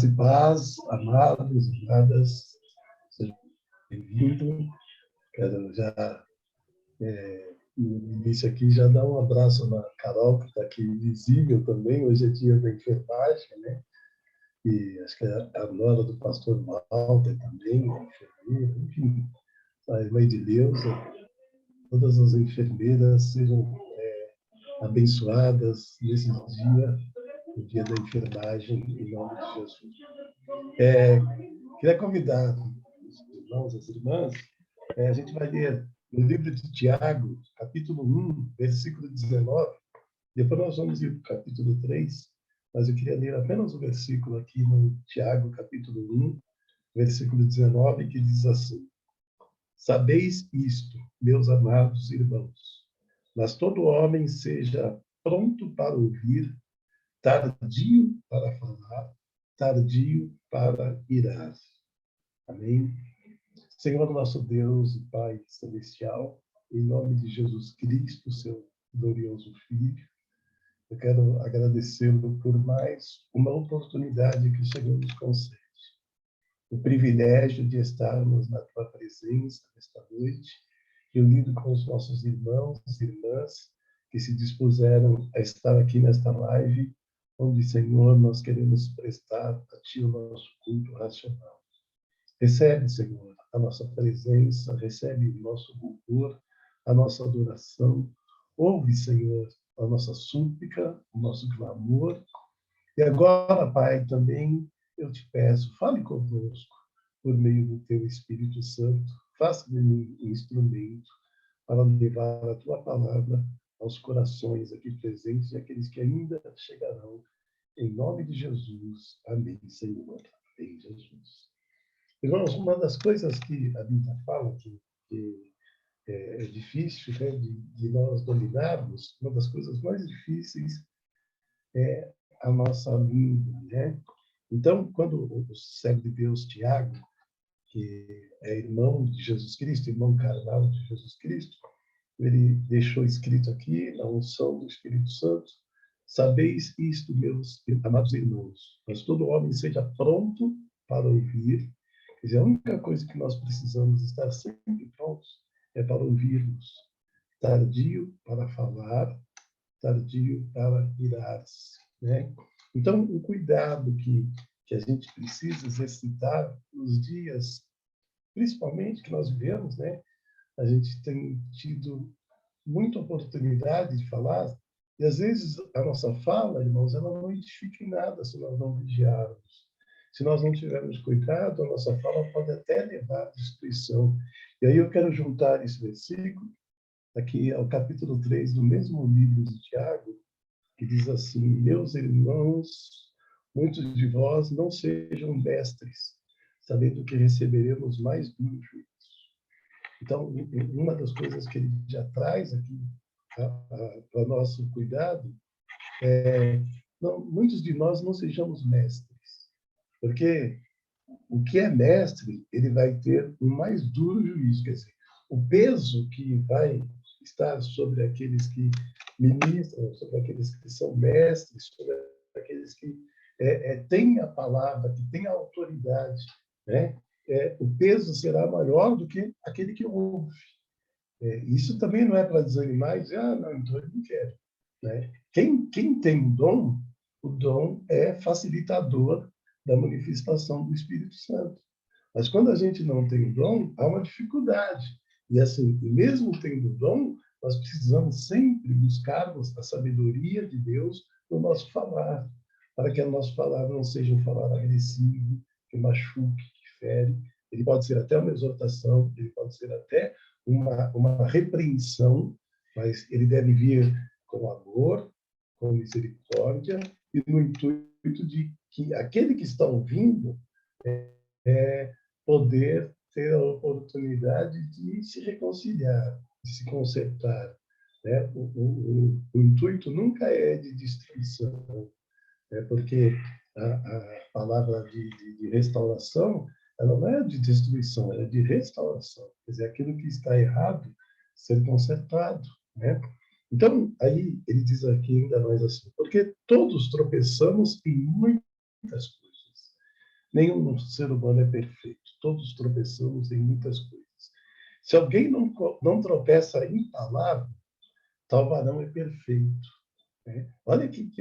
e paz, amados, amadas, sejam bem-vindos. Quero já, no início aqui, já dar um abraço na Carol, que está aqui visível também. Hoje é dia da enfermagem, né? E acho que a nora do pastor Walter também, a enfermeira, enfim, a mãe de Deus, todas as enfermeiras sejam abençoadas nesse dia, o dia da enfermagem, em nome de Jesus. Queria convidar os irmãos e as irmãs, a gente vai ler no livro de Tiago, capítulo 1, versículo 19, depois nós vamos ir para o capítulo 3, mas eu queria ler apenas o versículo aqui no Tiago, capítulo 1, versículo 19, que diz assim: Sabeis isto, meus amados irmãos, mas todo homem seja pronto para ouvir, tardio para falar, tardio para irar. Amém? Senhor nosso Deus e Pai Celestial, em nome de Jesus Cristo, seu glorioso Filho, eu quero agradecê-lo por mais uma oportunidade que o Senhor nos concede. O privilégio de estarmos na tua presença nesta noite, reunido com os nossos irmãos e irmãs que se dispuseram a estar aqui nesta live, onde, Senhor, nós queremos prestar a Ti o nosso culto racional. Recebe, Senhor, a nossa presença, recebe o nosso louvor, a nossa adoração. Ouve, Senhor, a nossa súplica, o nosso clamor. E agora, Pai, também eu te peço, fale conosco por meio do Teu Espírito Santo. Faça de mim um instrumento para levar a Tua palavra aos corações aqui presentes e aqueles que ainda chegarão. Em nome de Jesus. Amém, Senhor. Amém, Jesus. Irmãos, uma das coisas que a Bíblia fala que é difícil, né, de nós dominarmos, uma das coisas mais difíceis é a nossa língua, né? Então, quando o servo de Deus, Tiago, que é irmão de Jesus Cristo, irmão carnal de Jesus Cristo, ele deixou escrito aqui, na unção do Espírito Santo: sabeis isto, meus amados irmãos, mas todo homem seja pronto para ouvir. Quer dizer, a única coisa que nós precisamos estar sempre prontos é para ouvirmos. Tardio para falar, tardio para irar-se, né? Então, o cuidado que a gente precisa exercitar nos dias, principalmente que nós vivemos, né? A gente tem tido muita oportunidade de falar, e às vezes a nossa fala, irmãos, ela não edifica em nada se nós não vigiarmos. Se nós não tivermos cuidado, a nossa fala pode até levar à destruição. E aí eu quero juntar esse versículo aqui ao capítulo 3 do mesmo livro de Tiago, que diz assim: meus irmãos, muitos de vós não sejam mestres, sabendo que receberemos mais duro juízo. Então, uma das coisas que ele já traz aqui para nosso cuidado é: não, muitos de nós não sejamos mestres, porque o que é mestre, ele vai ter um mais duro juízo, quer dizer, o peso que vai estar sobre aqueles que ministram, sobre aqueles que são mestres, sobre aqueles que têm a palavra, que têm a autoridade, né? O peso será maior do que aquele que ouve. Isso também não é para desanimar e dizer: não, então eu não quero, né? Quem tem o dom é facilitador da manifestação do Espírito Santo. Mas quando a gente não tem o dom, há uma dificuldade. E assim, mesmo tendo o dom, nós precisamos sempre buscarmos a sabedoria de Deus no nosso falar, para que o nosso falar não seja um falar agressivo, que machuque, que fere. Ele pode ser até uma exortação, ele pode ser até uma repreensão, mas ele deve vir com amor, com misericórdia e no intuito de que aquele que está ouvindo poder ter a oportunidade de se reconciliar, de se consertar, né? O intuito nunca é de destruição, né? Porque a palavra de restauração, ela não é de destruição, ela é de restauração. Quer dizer, aquilo que está errado ser consertado, né? Então, aí ele diz aqui ainda mais assim: porque todos tropeçamos em muitas coisas. nenhum ser humano é perfeito. Todos tropeçamos em muitas coisas. Se alguém não tropeça em palavra, tal varão é perfeito. Né? Olha que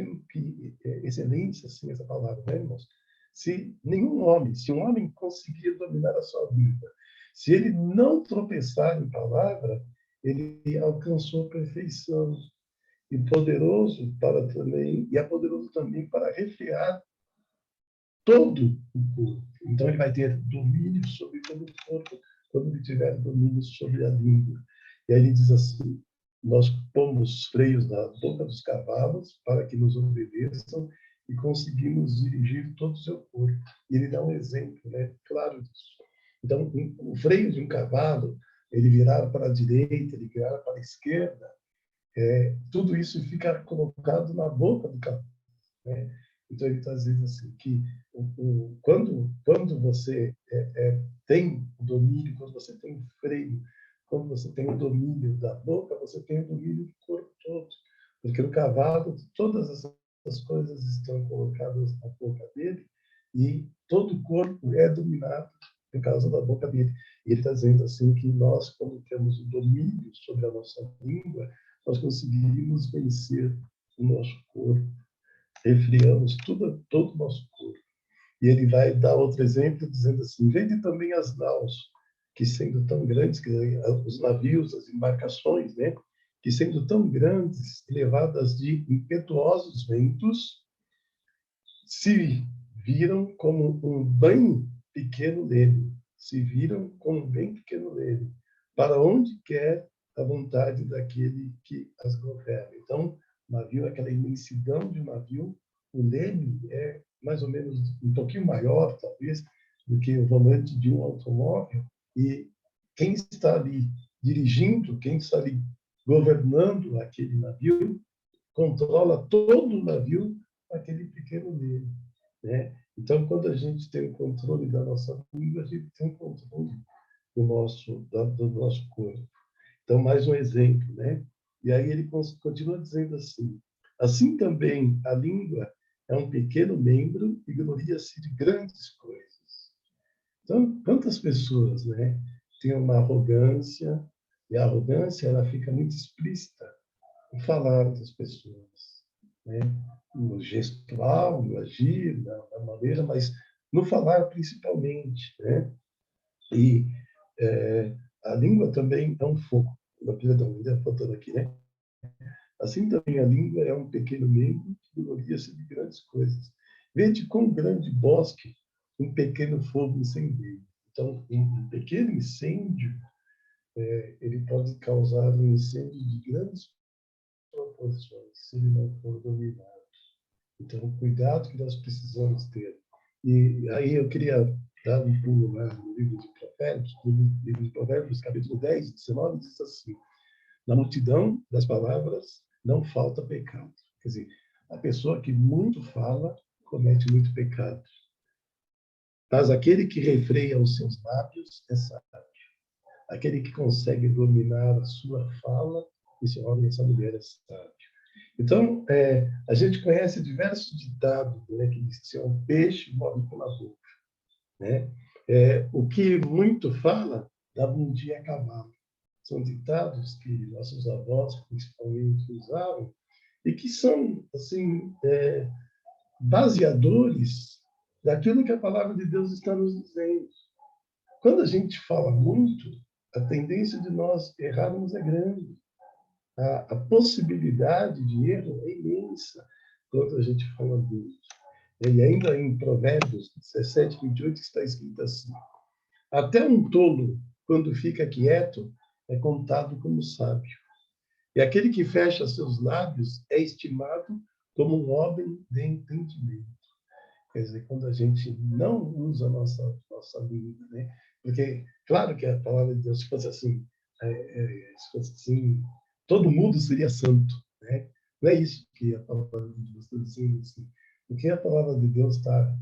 excelente assim, essa palavra, né, irmãos? Se um homem conseguir dominar a sua vida, se ele não tropeçar em palavra, ele alcançou a perfeição. E poderoso para também, e é poderoso também para refrear todo o corpo. Então ele vai ter domínio sobre todo o corpo quando ele tiver domínio sobre a língua. E aí ele diz assim: nós pomos freios na boca dos cavalos para que nos obedeçam e conseguimos dirigir todo o seu corpo. E ele dá um exemplo, né, claro disso. Então, o freio de um cavalo, ele virar para a direita, ele virar para a esquerda, tudo isso fica colocado na boca do cavalo. Né? Então, ele está dizendo assim, que quando você tem o domínio, quando você tem o freio, quando você tem o domínio da boca, você tem o domínio do corpo todo. Porque no cavalo, todas essas coisas estão colocadas na boca dele e todo o corpo é dominado por causa da boca dele. E ele está dizendo assim que nós, quando temos o domínio sobre a nossa língua, nós conseguimos vencer o nosso corpo, refriamos todo o nosso corpo. E ele vai dar outro exemplo, dizendo assim: vede também as naus, que sendo tão grandes, que os navios, as embarcações, né, que sendo tão grandes, levadas de impetuosos ventos, se viram como um bem pequeno leme, se viram como um bem pequeno leme, para onde quer a vontade daquele que as governa. Então, o navio é aquela imensidão de um navio, o leme é mais ou menos um pouquinho maior, talvez, do que o volante de um automóvel, e quem está ali dirigindo, quem está ali governando aquele navio, controla todo o navio aquele pequeno leme. Né? Então, quando a gente tem o controle da nossa língua, a gente tem o controle do nosso corpo. Então, mais um exemplo, né? E aí ele continua dizendo assim: assim também a língua é um pequeno membro e gloria-se de grandes coisas. Então, quantas pessoas, né, têm uma arrogância, e a arrogância ela fica muito explícita no falar das pessoas, né? No gestual, no agir, na maneira, mas no falar principalmente, né? E a língua também é um fogo. Perdão, ainda faltando aqui, né? Assim também a língua é um pequeno membro que gloria-se de grandes coisas. Vede quão grande bosque um pequeno fogo incendeia. Então, um pequeno incêndio, ele pode causar um incêndio de grandes proporções, se ele não for dominado. Então, cuidado que nós precisamos ter. E aí eu queria dar um pulo lá no livro de Provérbios, capítulo 10, 19, diz assim: na multidão das palavras não falta pecado. Quer dizer, a pessoa que muito fala comete muito pecado. Mas aquele que refreia os seus lábios é sábio. Aquele que consegue dominar a sua fala, esse homem, essa mulher é sábio. Então, a gente conhece diversos ditados, né, que diz que se é um peixe, morre pela boca. Né? O que muito fala, dá bom dia a cavalo. São ditados que nossos avós, principalmente, usavam e que são, assim, baseadores daquilo que a palavra de Deus está nos dizendo. Quando a gente fala muito, a tendência de nós errarmos é grande. A possibilidade de erro é imensa quando a gente fala muito. E ainda em Provérbios 17, 28, está escrito assim: até um tolo, quando fica quieto, é contado como sábio. E aquele que fecha seus lábios é estimado como um homem de entendimento. Quer dizer, quando a gente não usa a nossa língua, né? Porque, claro que a palavra de Deus, se fosse assim, se fosse assim, todo mundo seria santo, né? Não é isso que a palavra de Deus está dizendo assim. O que a palavra de Deus está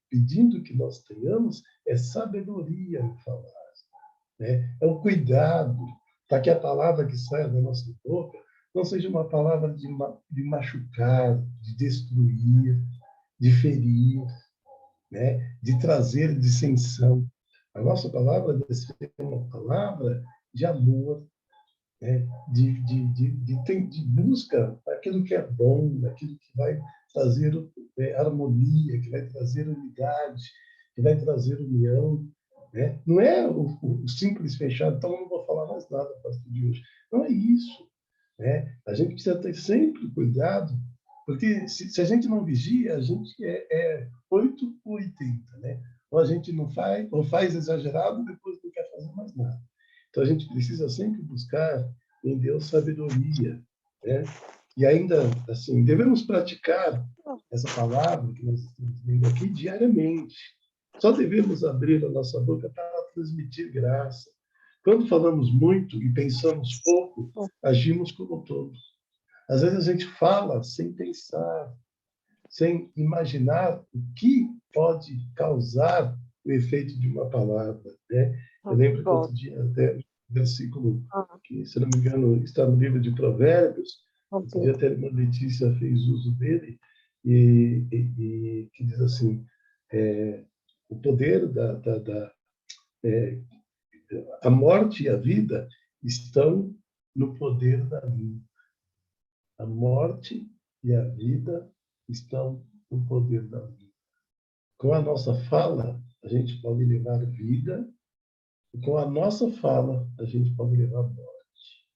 pedindo que nós tenhamos é sabedoria em falar, né? É o cuidado para que a palavra que sai da nossa boca não seja uma palavra de machucar, de destruir, de ferir, né? De trazer dissensão. A nossa palavra deve ser uma palavra de amor, né? De busca aquilo que é bom, aquilo que vai trazer harmonia, que vai trazer unidade, que vai trazer união. Né? Não é o simples fechado, então eu não vou falar mais nada a partir de hoje. Não é isso. Né? A gente precisa ter sempre cuidado, porque se a gente não vigia, a gente é 8 ou 80. Né? Ou a gente não faz, ou faz exagerado, depois não quer fazer mais nada. Então a gente precisa sempre buscar em Deus sabedoria. Né? E ainda, assim, devemos praticar essa palavra que nós estamos lendo aqui diariamente. Só devemos abrir a nossa boca para transmitir graça. Quando falamos muito e pensamos pouco, agimos como todos. Às vezes a gente fala sem pensar, sem imaginar o que pode causar o efeito de uma palavra. Né? Eu lembro que outro dia, até um versículo que, se não me engano, está no livro de Provérbios, outro dia até a irmã Letícia fez uso dele, e que diz assim, o poder a morte e a vida estão no poder da língua. A morte e a vida estão no poder da língua. Com a nossa fala, a gente pode levar vida, e com a nossa fala, a gente pode levar morte.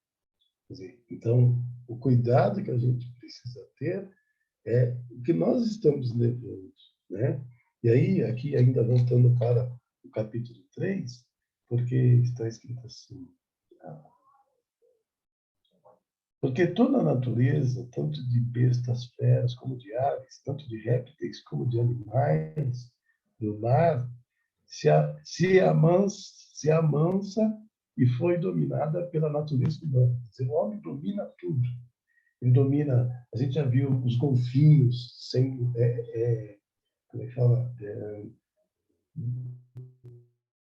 Quer dizer, então, o cuidado que a gente precisa ter é o que nós estamos levando. Né? E aí, aqui, ainda voltando para o capítulo 3, porque está escrito assim: porque toda a natureza, tanto de bestas feras como de aves, tanto de répteis como de animais do mar, se amansa e foi dominada pela natureza humana. Quer dizer, o homem domina tudo. Ele domina, a gente já viu os golfinhos sendo, como é que fala?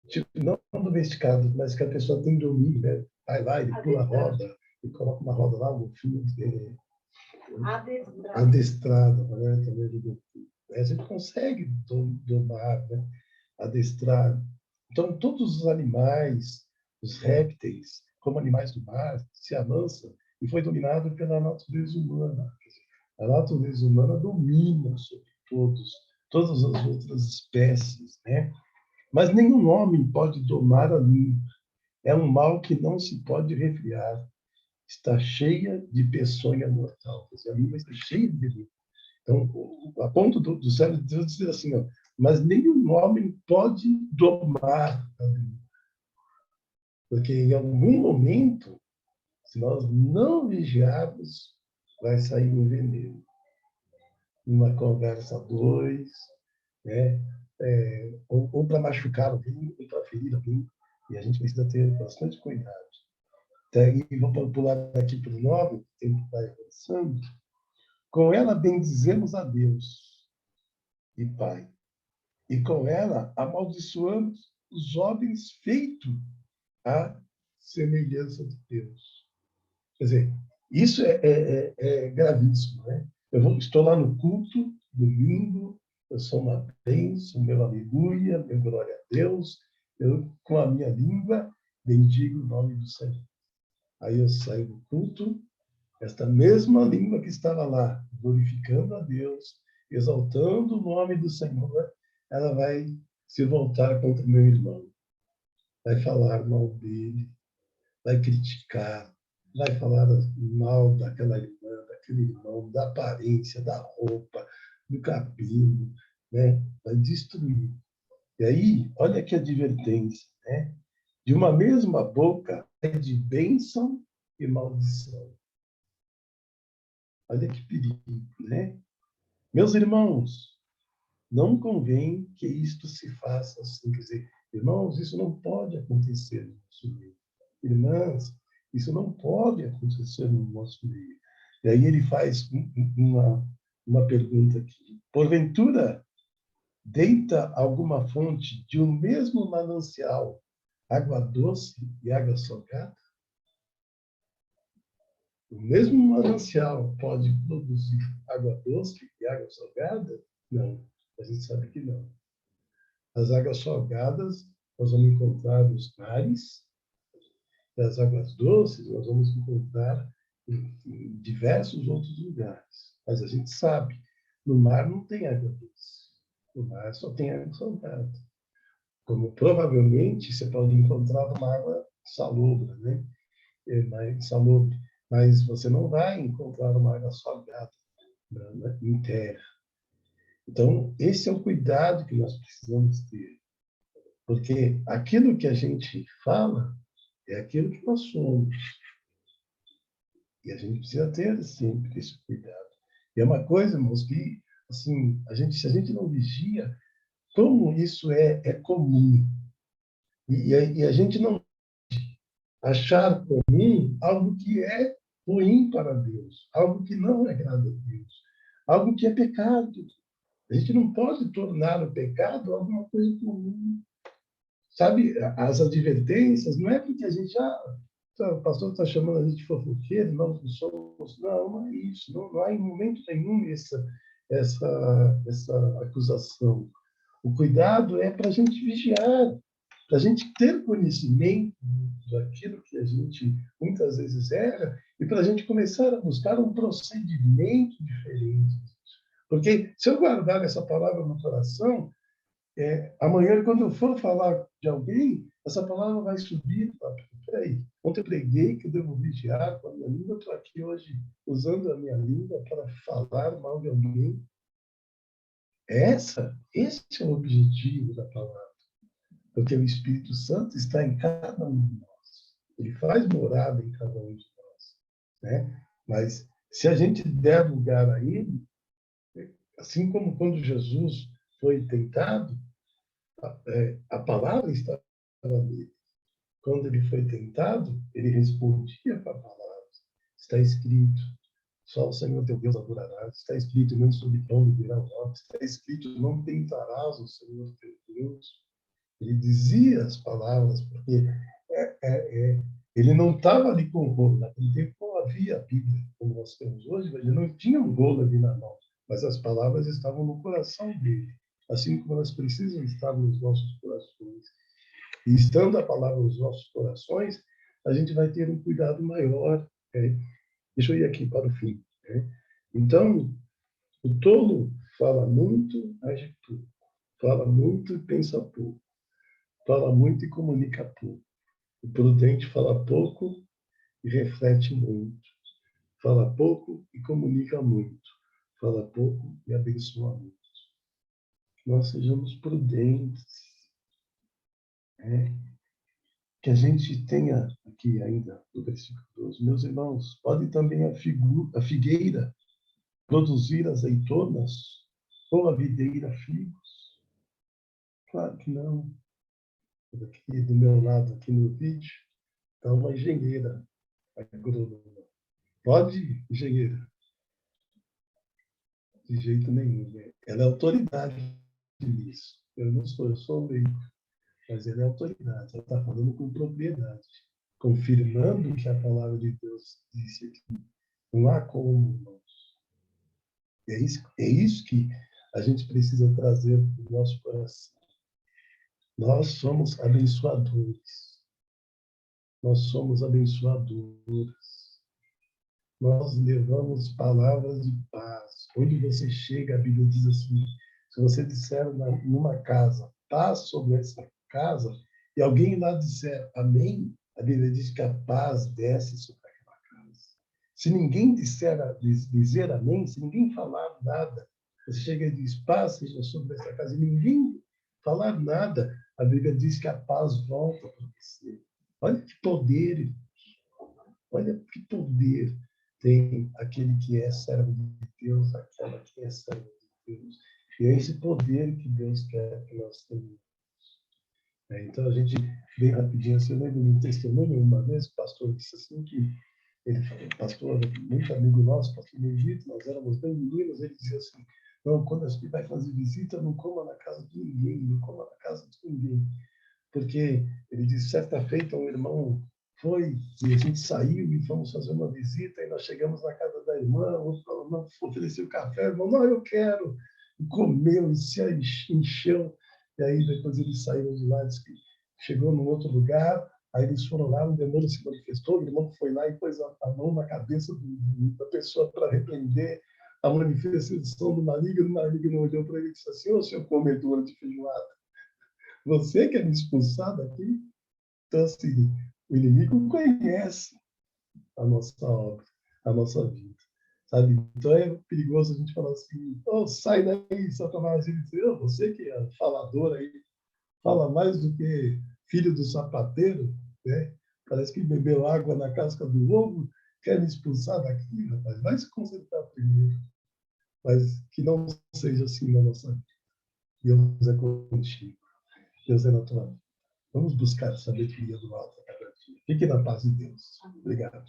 Tipo, não domesticados, mas que a pessoa tem domínio, né? Vai lá, ele pula a roda, e coloca uma roda lá, o golfinho adestrado, né? Também, a gente consegue domar, né? Adestrar. Então, todos os animais, os répteis, como animais do mar, se amansam e foi dominado pela natureza humana. A natureza humana domina sobre todas as outras espécies, né? Mas nenhum homem pode domar a língua. É um mal que não se pode refriar. Está cheia de peçonha mortal. Quer dizer, a língua está cheia de veneno. Então, a ponto do cérebro de Deus dizer assim, ó, mas nenhum homem pode domar a língua. Porque em algum momento, se nós não vigiarmos, vai sair um veneno. Numa conversa a dois, né? Ou para machucar alguém, ou para ferir alguém. E a gente precisa ter bastante cuidado. E vou pular aqui para o 9, o tempo vai avançando. Com ela bendizemos a Deus e Pai, e com ela amaldiçoamos os homens feitos à semelhança de Deus. Quer dizer, isso é gravíssimo. Né? Estou lá no culto, domingo, eu sou uma bênção, meu aleluia, meu glória a Deus, eu, com a minha língua, bendigo o nome do Senhor. Aí eu saio do culto, esta mesma língua que estava lá, glorificando a Deus, exaltando o nome do Senhor, ela vai se voltar contra o meu irmão, vai falar mal dele, vai criticar, vai falar mal daquela irmã, daquele irmão, da aparência, da roupa, do cabelo, né? Vai destruir. E aí, olha que advertência, né? De uma mesma boca é de bênção e maldição. Olha que perigo, né? Meus irmãos, não convém que isto se faça assim. Quer dizer, irmãos, isso não pode acontecer no nosso meio. Irmãs, isso não pode acontecer no nosso meio. E aí ele faz uma pergunta aqui. Porventura, deita alguma fonte de um mesmo manancial água doce e água salgada? O mesmo manancial pode produzir água doce e água salgada? Não, a gente sabe que não. As águas salgadas, nós vamos encontrar os mares, e as águas doces, nós vamos encontrar em diversos outros lugares. Mas a gente sabe, no mar não tem água doce. No mar só tem água salgada. Como provavelmente você pode encontrar uma água salobra, né? Mais salobre, mas você não vai encontrar uma água salgada, né, em terra. Então, esse é o cuidado que nós precisamos ter, porque aquilo que a gente fala é aquilo que nós somos, e a gente precisa ter sempre esse cuidado. E é uma coisa, irmãos, que assim, se a gente não vigia, como isso é comum, e a gente não achar comum algo que é ruim para Deus, algo que não agrada a Deus, algo que é pecado. A gente não pode tornar o pecado alguma coisa comum. Sabe, as advertências, não é porque a gente o pastor está chamando a gente de fofoqueiro, nós não somos. Não, não é isso. Não há em momento nenhum essa acusação. O cuidado é para a gente vigiar, para a gente ter conhecimento daquilo que a gente muitas vezes erra e para a gente começar a buscar um procedimento diferente. Porque se eu guardar essa palavra no coração, amanhã, quando eu for falar de alguém, essa palavra vai subir. Peraí, ontem eu preguei que eu devo vigiar com a minha língua, eu estou aqui hoje usando a minha língua para falar mal de alguém. Esse é o objetivo da palavra. Porque o Espírito Santo está em cada um de nós. Ele faz morada em cada um de nós. Né? Mas se a gente der lugar a ele, assim como quando Jesus foi tentado, a palavra estava nele. Quando ele foi tentado, ele respondia com a palavra. Está escrito, só o Senhor teu Deus adorarás. Está escrito, não sobre pão viverá o homem. Está escrito, não tentarás o Senhor teu Deus. Ele dizia as palavras, porque ele não estava ali com o rolo. Naquele tempo não havia a Bíblia, como nós temos hoje, ele não tinha um rolo ali na mão, mas as palavras estavam no coração dele, assim como elas precisam estar nos nossos corações. E estando a palavra nos nossos corações, a gente vai ter um cuidado maior. Né? Deixa eu ir aqui para o fim. Né? Então, o tolo fala muito, age pouco. Fala muito e pensa pouco. Fala muito e comunica pouco. O prudente fala pouco e reflete muito. Fala pouco e comunica muito. Fala pouco e abençoa muito. Que nós sejamos prudentes. Né? Que a gente tenha aqui ainda, no versículo 12, meus irmãos, pode também a figueira produzir azeitonas ou a videira figos? Claro que não. Aqui do meu lado, aqui no vídeo, está uma engenheira agrônoma. Pode, engenheira? De jeito nenhum. Né? Ela é autoridade nisso. Eu não sou, eu sou leigo, mas ela é autoridade. Ela está falando com propriedade, confirmando o que a palavra de Deus disse aqui. Não há como, irmãos. É isso que a gente precisa trazer para o nosso coração. Nós somos abençoadores. Nós somos abençoadoras. Nós levamos palavras de paz. Onde você chega, a Bíblia diz assim, se você disser numa casa, paz sobre essa casa, e alguém lá disser amém, a Bíblia diz que a paz desce sobre aquela casa. Se ninguém dizer amém, se ninguém falar nada, você chega e diz paz seja sobre essa casa, e ninguém falar nada, a Bíblia diz que a paz volta para você. Olha que poder, olha que poder tem aquele que é servo de Deus, aquela que é serva de Deus. E é esse poder que Deus quer que nós tenhamos. Então, a gente, bem rapidinho, você lembra de um testemunho, uma vez o pastor disse assim que ele falou, pastor, muito amigo nosso, pastor Benedito, nós éramos bem meninos, ele dizia assim, não, quando a gente vai fazer visita, não coma na casa de ninguém, não coma na casa de ninguém. Porque ele disse, certa feita, um irmão foi, e a gente saiu e fomos fazer uma visita, e nós chegamos na casa da irmã, ofereceu café, irmão, não, eu quero, e comeu, e se encheu, e aí depois eles saíram de lá, disse que chegou num outro lugar, aí eles foram lá, o demônio se manifestou, o demônio foi lá e pôs a mão na cabeça da pessoa para repreender a manifestação do maligno. O maligno olhou para ele e disse assim: ô, seu comedor de feijoada, você quer me expulsar daqui? Então, assim, o inimigo conhece a nossa obra, a nossa vida, sabe? Então é perigoso a gente falar assim: oh, sai daí, Satanás. Ele diz: oh, você que é falador aí, fala mais do que filho do sapateiro, né? Parece que bebeu água na casca do ovo, quer me expulsar daqui, rapaz. Vai se consertar primeiro. Mas que não seja assim na nossa vida. Deus é contigo. Deus é na tua vida. Vamos buscar sabedoria do alto a cada dia. Fique na paz de Deus. Obrigado.